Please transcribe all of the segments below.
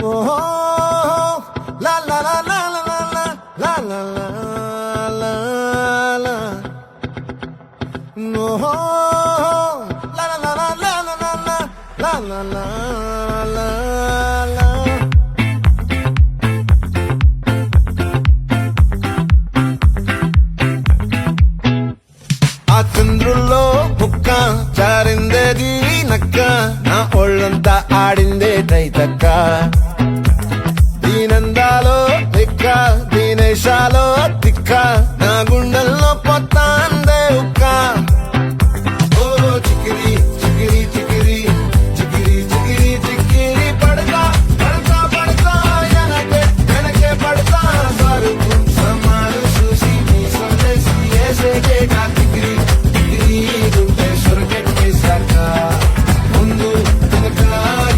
Oh, la la la la la la la la la la la. No, la la la la la la la la la la la. ఆ చంద్రుల్లో బుక్క చారిందేది నక్క నా ఒళ్ళంతా ఆడిందే తైతక్క దీనందాలో దిక్క దీనేశాలో తిక్క నా గుండెల్లో పొత్తాందే ఉక్క ఓ చికిరి చికిరి చికిరి చికిరి చికిరి చికిరి పడతా పడతా పడతా వెనకే వెనకే పడతా సరుకు సమాలు చూసి నీ సందేశి ఏసేకే కా చికిరి చికిరి గుండె సొరకెట్టేశాక ముందు వెనక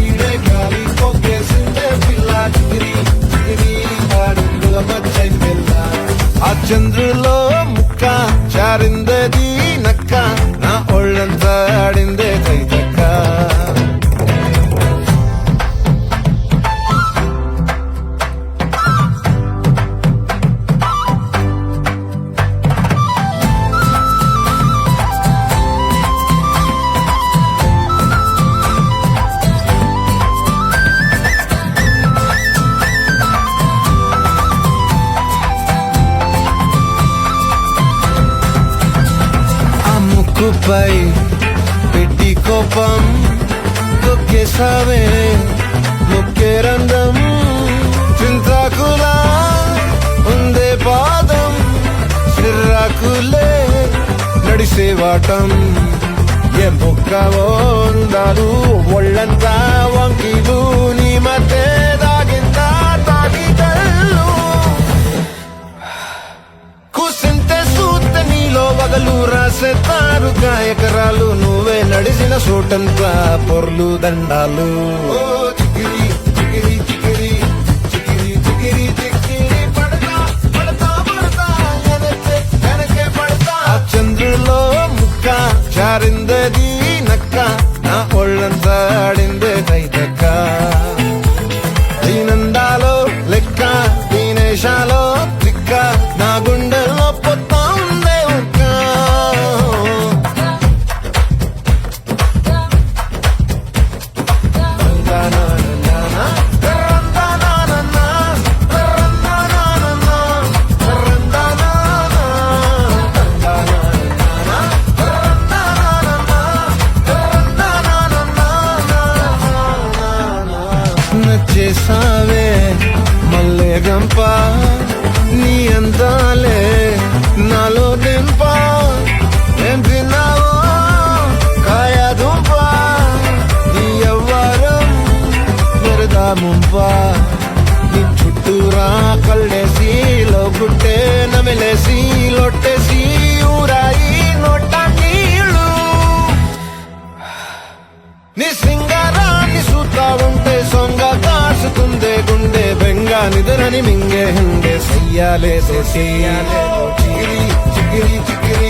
ఈడే గాలి పోకేసిందే పిల్ల చికిరి చికిరి ఆడుల మచ్చై పిల్ల ఆ చంద్రులో ముక్క చారిందది నక్క నా ఒళ్ళంతా ఆడిందే తైతక్క ఆ ముక్కుపై పెట్టి కోపం తొక్కేసావే ముక్కే రంధ్రం చింతాకులా ఉందే పాదం చిర్రాకులే నడిసేవాటం ఏ ముక్కవో ఉందాలు ఒళ్ళంతా వంకిలు నీ మధ్య దాగిందా తాగితల్లు కూసింతే సూత్తే నీలో వగలు రాసేతారు గాయకరాలు నువ్వే నడిచిన చోటంతా పొర్లు దండాలు ఓ చికిరి చికిరి చికిరి చికిరి చికిరి చికిరి పడతా పడతా పడతా వెనకే వెనకే పడతా ఆ చంద్రులో ముక్క చారిందది నక్క నా ఒళ్ళంతా ఆడిందే తైతక్క దీనందాలో లెక్క దీనేశాలో దిక్క నా గుండెల్లో పొత్తా ఉందే ఉక్క నచ్చేసావే మల్లె గంప నీ అందాలే నాలో దింప ఏం తిన్నావో కాయ దుంప నీ ఎవ్వరం మెరదా ముంప నీ చుట్టూరా కళ్ళేసి లోగుట్టే నమిలేసి లొట్టేసి ఊరాయి నోట నీళ్ళు నీ సింగారాన్ని చూస్తా ఉంటే సొంగ కాసుకుందే గుండె బెంగ నిద్రని మింగే హండే చెయ్యాలే చికిరి చికిరి చికిరి